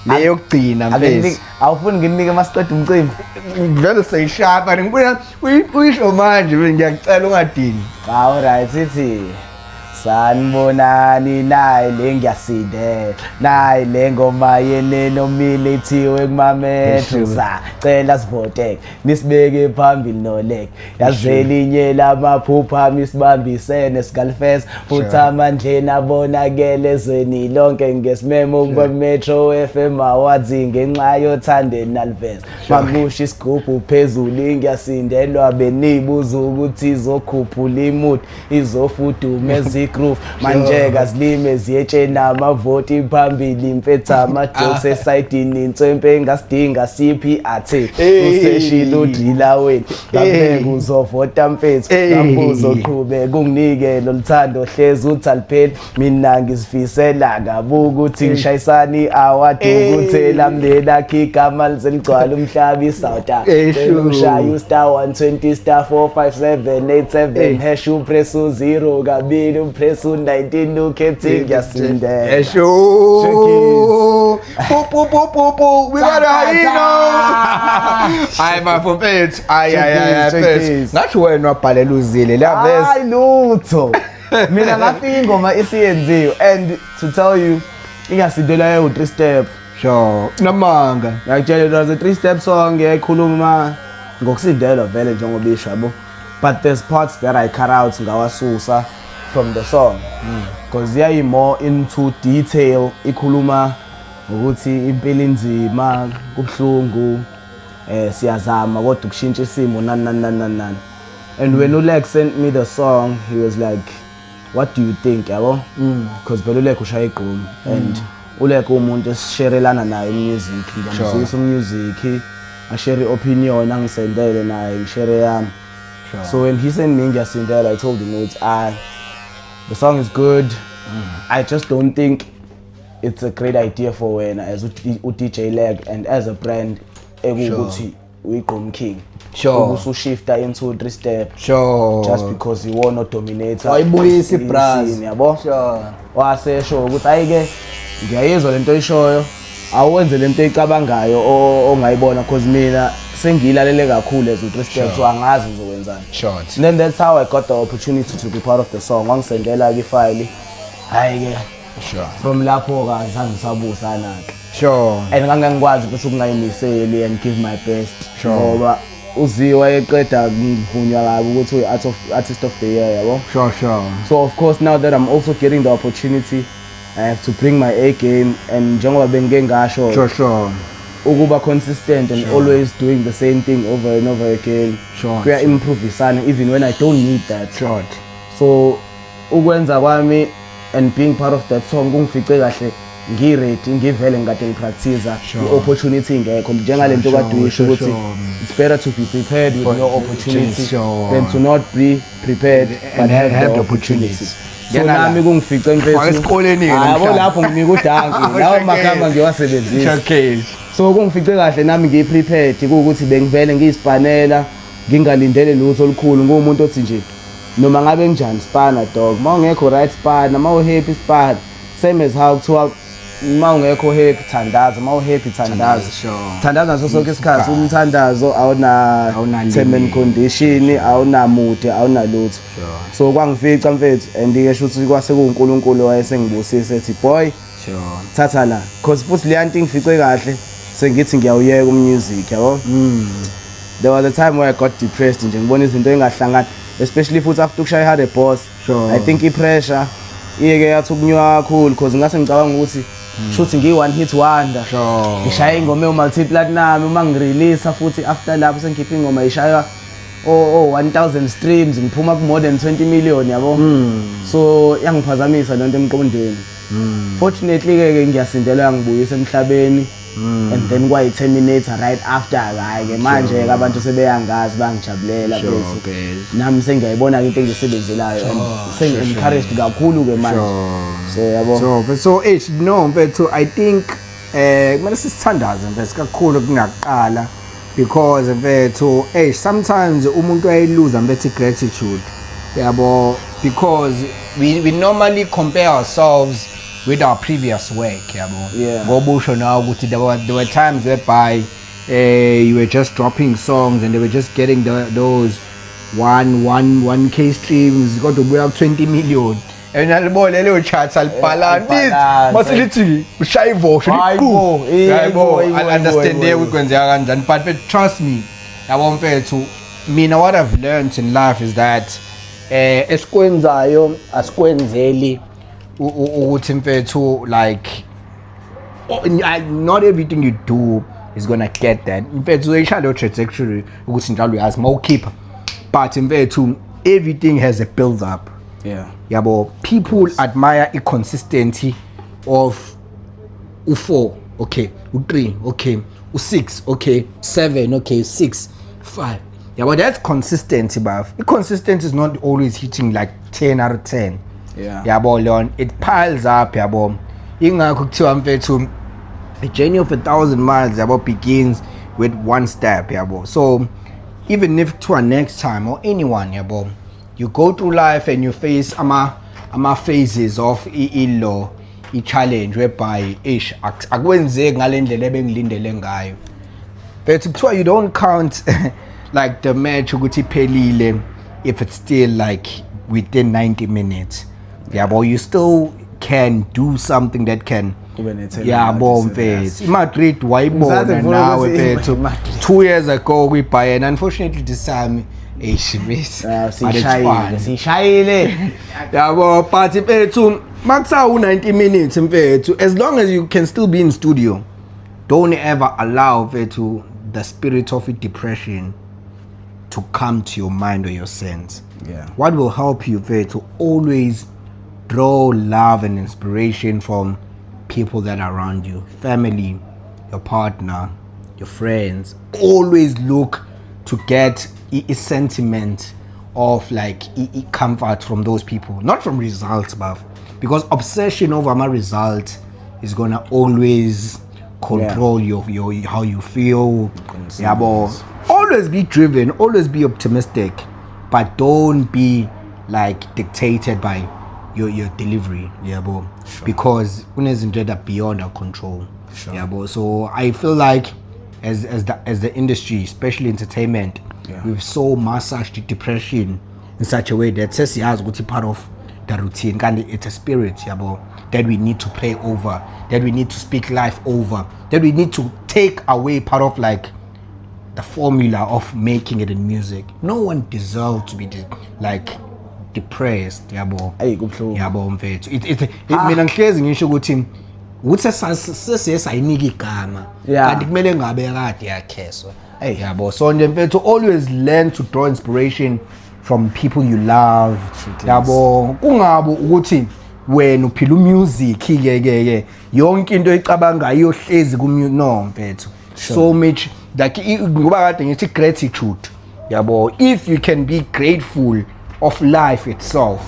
leyogcina mfethu awufuni nginike masiqeda umcimbi vele seyishapa ngibona uyisho manje ngiyacela ungadini alright sithi sanibonani nayi le ngiyasindela nayi le ngoma yeneno milithiwe kumametro sacela sivote nisibeke phambili nolek yazelinye lamaphupha misibambisene sigalfest futhi amandleni abonakele ezweni lonke ngesimemo kuba Metro FM Awards ngenxa yothande nalvest mabusha isigubhu phezulu ngiyasindelwa benibuza ukuthi izokhuphula imut izofudumeza groove manje kazilime ziyetshe namavoti phambili mfethu amajokes esayidini intswempe engasidinga siphi athe useshilo udila wena ngabeka uzovota mfethu ngabuzo uqhubeka unginike lo luthando hlezi uthi alipheli mina ngizifisela ngabuka ukuthi ngishayisani award ukuthi lamlela igama lizeligcwala umhlaba isouth ushaya star 120 star 45787 hash upress 0 kabili press 19 ukhethi ngiyasindela esho po we got a I my puppet I ngathi wena wabhalela uzile la verse hayi lutho mina ngafika ingoma isiyenziwe and to tell you ingasindela ye 3 step sure namanga ngiyakutshela the 3 step song ngiyakhuluma ngokusindela vele njengoba isho yabo but there's parts that I cut out ngawasusa from the song because yeah more into detail ikhuluma ukuthi impilo inzima kubhlungu siyazama kodwa ukushintsha isimo nani And when Ulek sent me the song, he was like, what do you think, yabo? Because Ulek ushaya igqomu and Ulek umuntu esisharelana naye music, ngamsisa music, ashare opinion angisendele naye ngishare yami. So when he sent me ngiyasindela, I told him the song is good. I just don't think it's a great idea for when as DJ Leg and as a brand ekuthi uyiGqom King. Sure. Shifter into 3 step. Sure. Just because you want to dominate. Wayibuyisa ibras. Yabo. Sure. Wase show ukuthi ayike ngiyayizwa lento oyishoyo. Awenze lento eyicabangayo ongayibona because mina sengiyilalele kakhulu as 3 steps so angazi ngizokwenzani. Sure. And then that's how I got the opportunity to be part of the song. Wangisendela ke file. Hayike. Sure. From lapho ka zange sabusa nake. Sure. And ngangikwazi ukuthi ukungayimiseli and give my best. Sure. Ngoba uziwa eqeda ngivunywa kabi ukuthi artist of the year yabo. Sure. So of course now that I'm also getting the opportunity, I have to bring my A game and njengoba bengike ngasho. Sure. Ukuba consistent and always doing the same thing over and over again. Kuya improvisana even when I don't need that. Sure. So ukwenza kwami and being part of that song kungifice kahle ngiready ngivele ngikade ngipractice opportunity ngekho njengalento kade uyisho ukuthi it's better to be prepared with no opportunity than to not be prepared but have the opportunity. So nami kungifice mfethu esikoleni yabo lapho nginika udanki lawo magama ngiwasebenzisa. So kungifice kahle nami ngiprepared ukuthi bengivele ngiyispanela ngingalindele lutho olukhulu ngumuntu othi nje noma ngabe njani spana dog mawungekho right spana mawuhappy spana same as how kuthiwa mawungekho happy thandaza mawuhappy thandaza thandaza ngaso sonke isikhathi umthandazo awuna term and condition awunamude awunalutho so kwangifica mfethu and ngisho ukuthi kwase kuNkulunkulu wayesengibusise ethi boy thatha la because futhi le yanto ngifice kahle sengithi ngiyawuyeka umusic yabo. There was a time where I got depressed nje ngibona izinto engahlangana especially futhi after ukushaya hard boss. I think ipressure iyeke yathi ukunywa kakhulu because ngase ngicabanga ukuthi shothi ngi-one hit wonder ngishaya ingoma multi platinum uma ngirelease futhi after lapho sengikhipha ingoma ishaya 1000 streams ngiphuma ku more than 20 million yabo. So yangiphazamisa lento emqondweni. Fortunately ke ngiyasindelwa yangibuyisa emhlabeni and then kwayi-terminator right after ke manje abantu sebeyangazi bangijabulela bese nami sengiyayibona into engiyisebenzelayo and sengi-encouraged kakhulu ke manje. So yabo so no mfethu I think kumele sisithandaze mfethu kakhulu kungaqala because mfethu sometimes umuntu uyayiluza mfethu gratitude yabo because we normally compare ourselves with our previous work yabo. Ngoba usho nawe ukuthi there were times whereby you were just dropping songs and they were just getting those 1K streams kodwa ubuya ku 20 million and alibona leyo chat alibhalana masilithi ushaya ivosho yabo I understand there ukwenzeka kanjani but trust me yabo mfethu mina what I've learned in life is that esikwenzayo asikwenzeli ukuthi mfethu like not everything you do is gonna get that mfethu uyishaya lo trajectory ukuthi njalo uyazi mawukhipha but mfethu everything has a build up. Yabo people admire the consistency of u4 okay u3 okay u6 okay 7 okay 6 5 yabo that's consistency bruv. The consistency is not always hitting like 10 out of 10. Yabo leon it piles up yabo ingakho kuthiwa mfethu the journey of 1,000 miles yabo begins with one step yabo. So even if to a next time or anyone yabo you go through life and you face ama phases of i-challenge whereby akwenzeki ngalendlela ebengilindele ngayo but kuthiwa you don't count like the match ukuthi iphelile if it's still like within 90 minutes. Yabo you still can do something that can yabo mfethu iMadrid wayibona nawe mfethu 2 years ago kwiBayern unfortunately this time sishayile yabo but mfethu makusa 90 minutes mfethu as long as you can still be in studio don't ever allow mfethu the spirit of depression to come to your mind or your sense. Yeah. What will help you to always draw love and inspiration from people that are around you, family, your partner, your friends. Always look to get a sentiment of like a comfort from those people, not from results, but because obsession over my result is gonna always control your how you feel. Yeah, but always be driven, always be optimistic, but don't be like dictated by your delivery. Yeah, but because unezinto that beyond our control. Yeah, but so I feel like as the industry, especially entertainment, we've so massaged depression in such a way that says yes, good part of the routine, and it's a spirit, that we need to pray over, that we need to speak life over, that we need to take away part of like the formula of making it in music. No one deserves to be depressed, mfethu. Mina ngihlezi ngisho ukuthi sesiyayinika igama kanti kumele ngabe kade yakheswa. So nje mfethu, always learn to draw inspiration from people you love. Kungabi ukuthi wena uphila music ke yonke into icabanga iyohlezi no mfethu. So much like ngoba kade ngithi gratitude. If you can be grateful of life itself,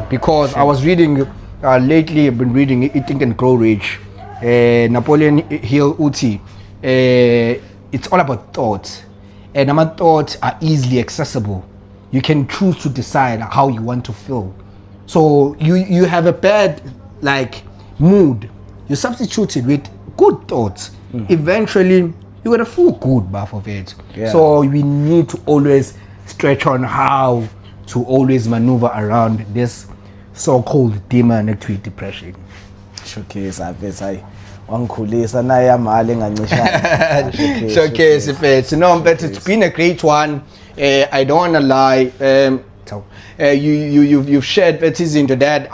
because I was reading lately, I've been reading Think and Grow Rich, Napoleon Hill Uti. It's all about thoughts, and our thoughts are easily accessible. You can choose to decide how you want to feel. So you have a bad mood, you substitute it with good thoughts. Eventually you're gonna feel good of it. So we need to always stretch on how to always maneuver around this so-called demon to depression. Showcase I wangikhulisa naye yamali engancishana. Showcase mfethu. No mfethu, it's been a great one. I don't want to lie. You've shared izinto that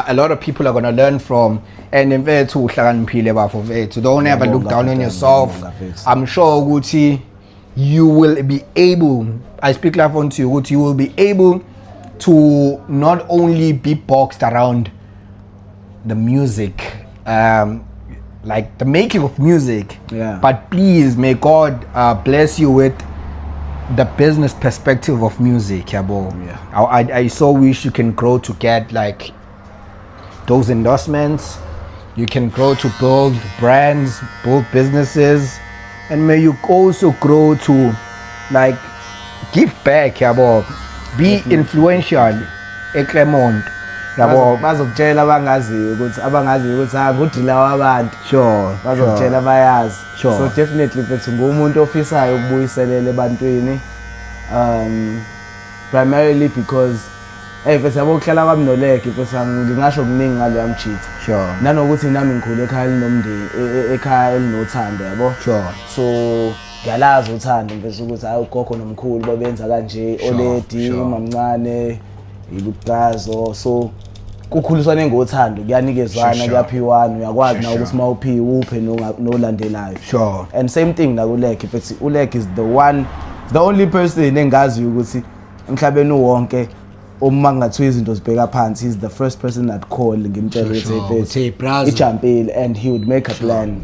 a lot of people are going to learn from, and mfethu uhlakaniphile bafo mfethu. Don't ever look down on yourself. I'm sure ukuthi you will be able, I speak life onto you, you will be able to not only be boxed around the music, like the making of music, but please may God bless you with the business perspective of music. I so wish you can grow to get like those endorsements. You can grow to build brands, build businesses, and may you also grow to like give back, be influential eClermont. Bazokutshela abangaziyo ukuthi ngudila wabantu. Bazokutshela bayazi. So definitely mfethu ngumuntu ofisayo ukubuyiselela ebantwini, primarily because mfethu abokuhlala kwami noLeggy mfethu ngingasho kuningi ngalo yamchitha. Nanokuthi nami ngikhule ekhaya elinomndeni, ekhaya elinothando, so ngiyalazi uthando mfethu ukuthi hayi ugogo nomkhulu babenza kanje, oLady, uMamncane, iLukazo. So kukhuliswane ngothando, kuyanikezwana, kuyaphiwana, uyakwazi na ukuthi mawuphiwe uphe nolandelayo. And same thing na kuLeggy mfethu. uLeggy is the only person engazi ukuthi emhlabeni wonke uma ngathiwa izinto zibheka phansi, he's the first person that call ngimtshela ukuthi ijumpile and he would make a plan.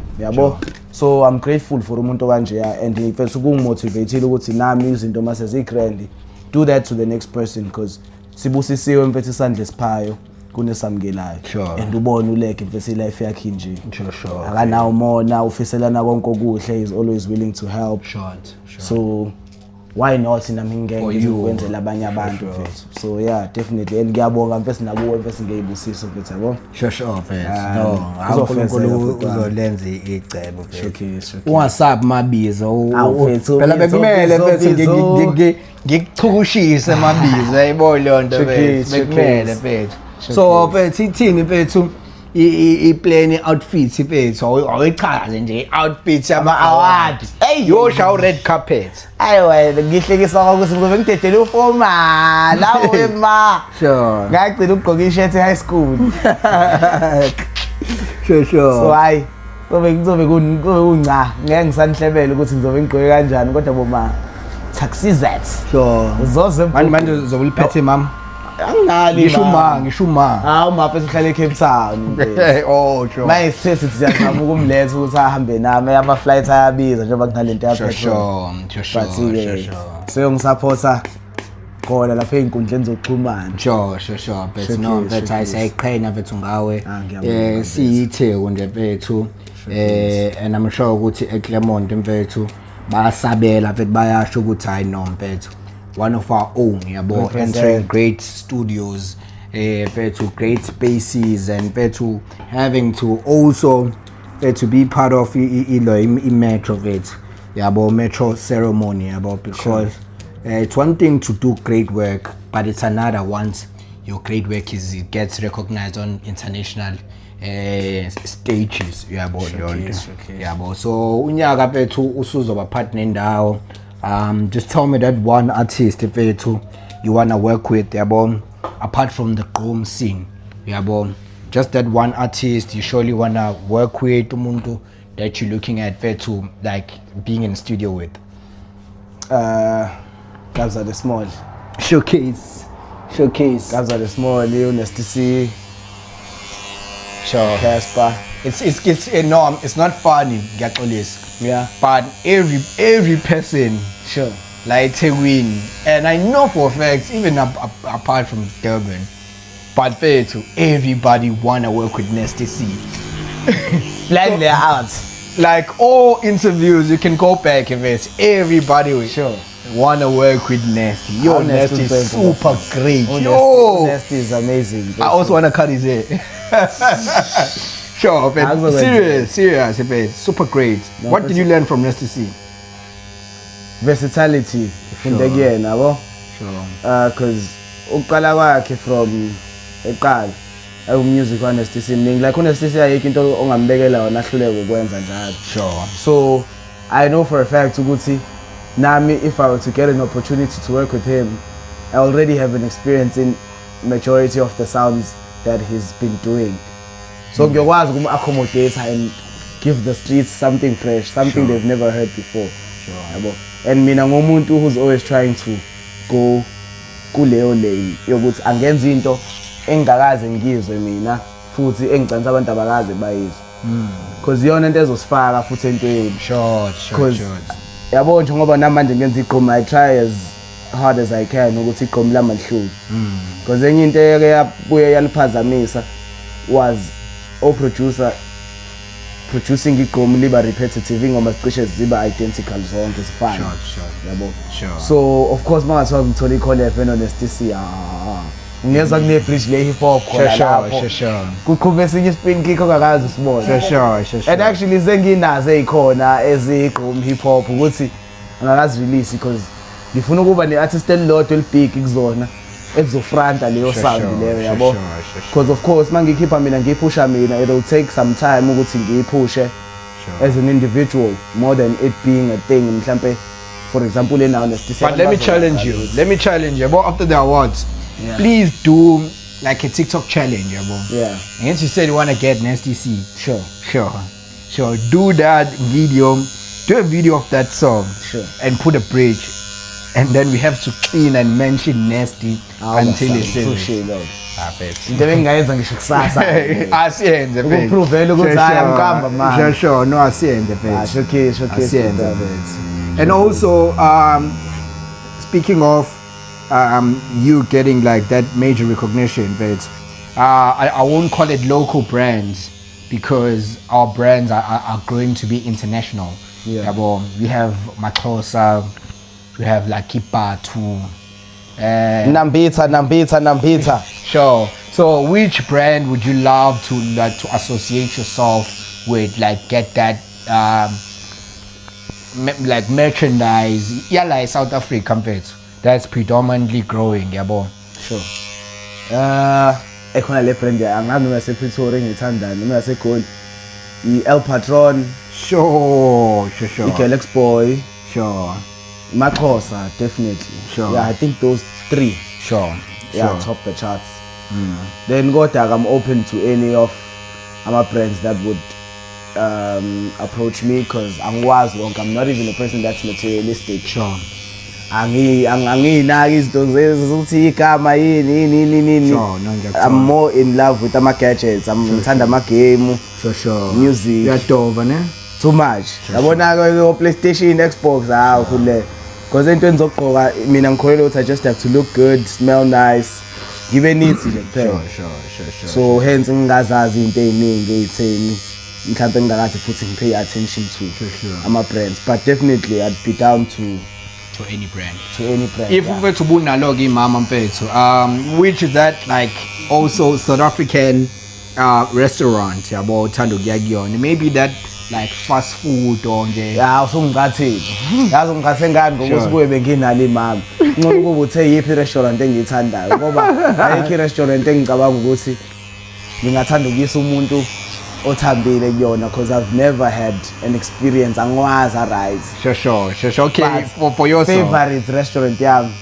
So I'm grateful for umuntu kanje, and mfethu kungimotivate ukuthi nami izinto mase zigrand, do that to the next person, because sibusisiwe mfethu isandla esiphayo kunesamukelayo. And ubone uLeggy mfethu life yakhe nje. Akanawo mona, ufiselana konke okuhle, is always willing to help. So why not nami ngeke ukwenzela abanye abantu mfethu. So yeah, definitely, and ngiyabonga mfethu nakuwe mfethu ngiyibusisa mfethu, yabo. No, uNkulunkulu uzolenza icebo mfethu. Ungasabi mabizo phela bekumele mfethu ngikuchukushise mabizo, yayibona leyo nto mfethu, bekumele mfethu. So mfethu ithini mfethu i-plan outfits mfethu, awayichaze nje outfits ama-award yosha red carpet. Wena ngihlekisa ukuthi ngizobe ngidedele ufoma lawo ma ngagcina ukugqoka i-shirt high school. So hayi kuzobe kunca ngeke ngisanihlebele ukuthi ngizobe ngigqoke kanjani, kodwa boma taxizat Sure. uzoze Manje uzoliphethe mama. anginali Ngisho uma. hawu mafethu uhlale eCape Town Oh sure. mayisithi siyazama ukumletha ukuthi ahambe nami ama flights ayabiza njengoba kunalento ya Sure. but so ngisupporta khona lapha einkundleni zokuxhumana Sure. But no, but I say qhenya bethu ngawe. Siyitheko nje bethu. And I'm sure ukuthi eClermont mfethu bayasabela mfethu bayasho ukuthi I know mfethu. One of our own, yabo, entering great studios, to great spaces, and to having to also to be part of image of it, yabo, metro ceremony, yabo, because it's one thing to do great work, but it's another once your great work it gets recognized on international stages, yabo, yabo. So unyaka bethu usuzoba partner nendawo. Just tell me that one artist you wanna work with, yabo, apart from the Gqom scene, yabo. Just that one artist you surely wanna work with, umuntu that you're looking at to like being in the studio with. Gabza the Small. Showcase. Gabza the Small, Nasty C. Sure. Casper. It's no, it's not funny, Gatolis. Yeah. But every person, Sure. like Tegwin, and I know for a fact, even apart from Durban, but to everybody wanna work with Nasty C. Plan their out. Like all interviews, you can go back if it's everybody will Sure. wanna work with Nasty. Yo, Nasty is super great. Nasty is amazing. I also wanna cut his hair. Sure, but serious, but super great. No, what did you learn from Nasty C? Versatility. Funde kuyena yabo. Sure. Cause uqala kwakhe from eqala music wa Nasty C mning like uNasty C ayikho into ongambekela wona ahluleke ukwenza njalo. Sure. So I know for a fact ukuthi nami if I were to get an opportunity to work with him, I already have an experience in majority of the sounds that he's been doing. So ngiyokwazi ukum-accommodate and give the streets something fresh, something they've never heard before. Sure. And mina ngomuntu who's always trying to go kuleyo lane yokuthi angenza into engakaze ngizwe mina futhi engicanisa abantu abakaze bayizwe. Because yona into ezosifaka futhi entweni. Sure. Yabo nje ngoba namanje ngenza iGqom, I try as hard as I can ukuthi iGqom lama lihluli. Because enye into eke yabuye yaliphazamisa was producer producing iGqom liba repetitive ingoma sicishe ziba identical zonke zifana. Yabo. Sure. So of course mangathiwa ngithola i-collab no-Nasty C. Ngiyezwa kune bridge le hip hop khona lapho. Sure. Kuqhube esinye spin kick ongakazi usibona. Sure. And actually senginazo ezikhona eziGqom hip hop ukuthi angakazi release because ngifuna ukuba ne-artist elilodwa elibig kuzona ezofranta leyo sound leyo yabo. Because of course mangikhipha mina ngiphusha mina, it will take some time ukuthi ngiyiphushe as an individual more than it being a thing mhlambe for example now Nasty C. But let me challenge you. About after the awards, please do like a TikTok challenge, yabo. Yeah. And you said you want to get Nasty C. Sure. Do that video. Do a video of that song. Sure. And put a bridge. And then we have to clean and mention Nasty until it's finished. Into engayenza ngisho kusasa. Asiyenze babe. Ukuprovela ukuthi hayi amqamba man. Sure. No, asiyenze babe. Showcase. And also speaking of you getting like that major recognition, but I won't call it local brands because our brands are growing to be international. Yeah. We have Makhosa, we have like Kipa too. Nambita. Sure. So which brand would you love to associate yourself with, like get that like merchandise? Yeah, like South Africa compared that's predominantly growing, yabo. Sure. Ekhona le brand angazi noma yasePretoria ngithandani noma yaseGoli. I-El Patron. Sure. I-Galaxy Boy. Sure. Makhosa, definitely. Sure. Yeah, I think those three. Sure. Top the charts. Then kodwa I'm open to any of our brands that would approach me because I'm not even a person that's materialistic. Sure. anginaki izinto zokuthi igama yini. Sure, no, I'm more in love with ama gadgets. Ngithanda ama game, sure. music. Uyadova ne? Too much. Yabona ke PlayStation, Xbox khule. Because entweni zokugqoka mina ngikholelwa ukuthi I just have to look good, smell nice. Give needs nje kuphela. Sure. So hence ngingazazi into eziningi ezitheni. Mhlawumbe ngingakathi futhi ngipay attention to ama brands, but definitely I'd be down to any brand. If mfethu bunalo ke imama mfethu, which is that like also South African restaurant yabo uthanda ukuya kuyona, maybe that like fast food or nje usungikathile yazi ngikhathe ngani ngokuthi kuye benginalo imama ngcono kube uthe yipi restaurant engiyithandayo ngoba ayikho restaurant engicabanga ukuthi ngingathanda ukuyisa umuntu othambile kuyona because I've never had an experience angwazi right. Sure. Okay, for your favorite restaurant yami.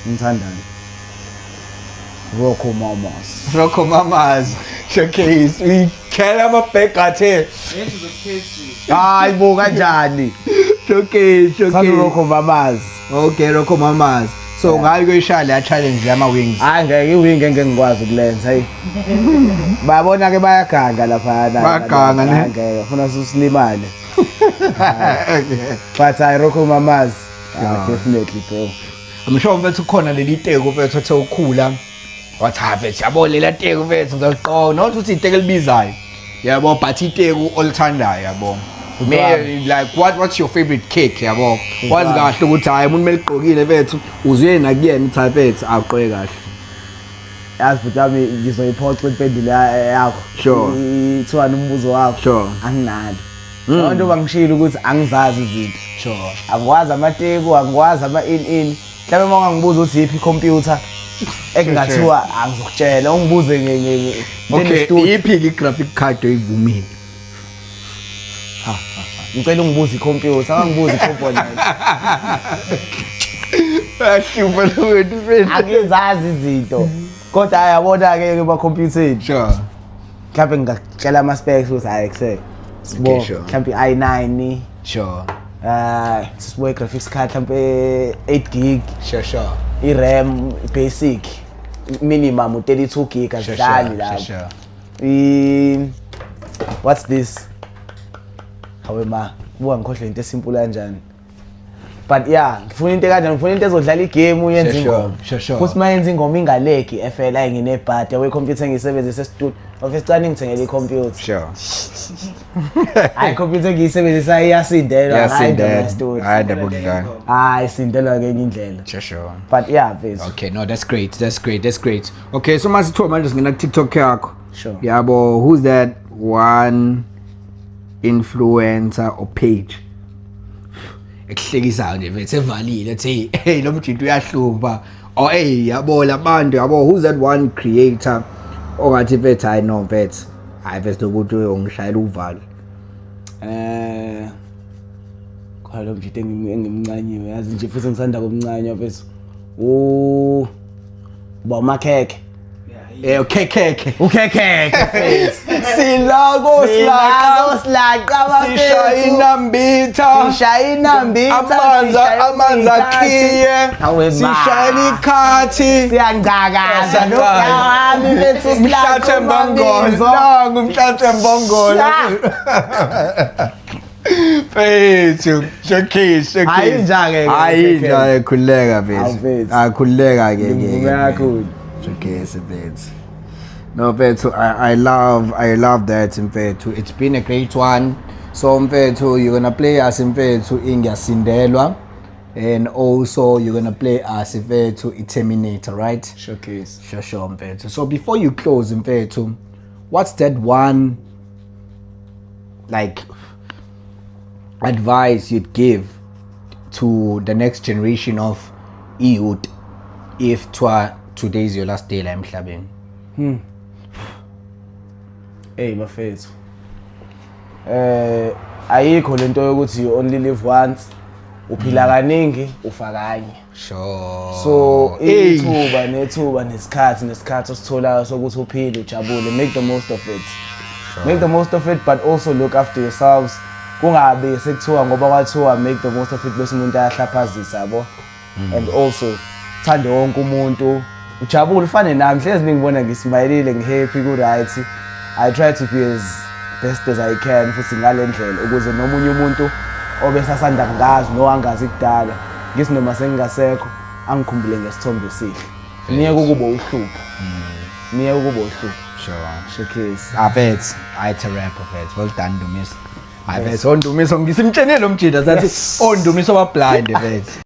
Ngithandani? Rocco Mamas. Showcase. We can have a back at here. Hayi bo kanjani? Showcase. Rocco Mamas. Okay, Rocco Mamas. So ngayo kuyishaya la challenge yama wings. Hayi ngeke iwing ngeke ngikwazi ukulenza hey. Bayabona ke bayaganga lapha na. Bayaganga ne. Ngeke ufuna usilimale. But I Rocco Mamas. Definitely bro. I'm sure mfethu khona leli teko mfethu othe ukhula. Wathi mfethu yabo lela teko mfethu ngizoqoqa not ukuthi iteko libizayo. Yabo but iteko olithandayo yabo. Like what's your favorite cake yabo? Wazi kahle ukuthi hayi umuntu meligqokile mfethu uzuye nakuyena type mfethu aqoqe kahle. Yazi futhi ami ngizoyiphoxa impendulo yakho. Sure. Ithiwa umbuzo wakho. Sure. Anginalo. Abantu bangishilo ukuthi angizazi izinto. Sure. Angikwazi amateko, angikwazi ama-in. Mhlawumbe uma ngibuza ukuthi yiphi computer ekungathiwa angizokutshela ungibuze okay, yiphi i-graphic card oyivumile? Ngicela ungibuze i-computer, angibuze i-component. Angizazi izinto. Kodwa ayabona ke ema-computeni. Sure. Mhlawumbe ngingakutshela ama-specs ukuthi hayi kusele. Sibo mhlawumbe i9. Sure. Sibuye graphics card mhlawumbe 8 gig. Sure. I-RAM basic minimum 32 gig asidlali lapho. What's this? Hawe ma, buka ngikhohle into esimple kanjani. But yeah, ngifuna into kanjani, ngifuna into ezodlala igame uyenze ingoma. Sure. Futhi mayenza ingoma ingalegi FLI nginebhadi we computer ngisebenzisa e-studio. Office cani ngithengele i-computer. Sure. Hayi computer ngiyisebenzisa iyasindelwa hayi ngestudio. Hayi ndabukuzana. Hayi sindelwa ke indlela. Sure. But yeah, please. Okay, no, that's great. Okay, so masithiwa manje singena TikTok yakho. Sure. Yabo, who's that one influencer or page ekuhlekisayo nje mfethu evalile ethi hey lo mjinto uyahlupha or hey yabo labantu yabo who's that one creator ongathi mfethu I know mfethu hayi mfethu ukuthi uyongishayela uvalo kwa lo mjinto engimncanyiwe yazi nje futhi ngisanda kumncanya mfethu ba makheke ukhekeke Silago slaqa sishaya inambitha amanzi akhiye sishaya ikhathi siyangcakaza nokami bethu umhlathe mbongozo ngumhlathe mbongozo Fethu showcase ayinja khuleka mfethu akhuleka ke ngiyakho showcase mfethu. No mfethu, I love that mfethu. It's been a great one. So mfethu, you're gonna play us mfethu ingasindelwa, and also you're gonna play us mfethu iTerminator, right? Showcase. Sure mfethu. So before you close mfethu, what's that one like advice you'd give to the next generation of youth if today is your last day la emhlabeni? Hey bafethu. Ayikho lento yokuthi you only live once. Uphila kaningi ufa kanye. Sure. So nethuba nesikhathi ositholayo sokuthi uphile ujabule, make the most of it. Make the most of it, but also look after yourselves. Kungabi sekuthiwa ngoba kwathiwa make the most of it bese umuntu ayahlaphazisa yabo. And also thande wonke umuntu. Ujabule ufane nami hlezi ngibona ngismayilile ngihappy ku right. I try to be as best as I can futhi ngalendlela ukuze nomunye umuntu obesasanda ngazi nowangazi kudala ngisinoma sengingasekho angikhumbule ngesithombe esihle. Niye ukuba uhlupho. Niye ukuba uhlupho. Sure. Showcase. Afethu, ayithi rap afethu. Well done Ndumiso. Afethu, Ndumiso ngisimtshenile lo mjida sathi Ndumiso wa blind afethu.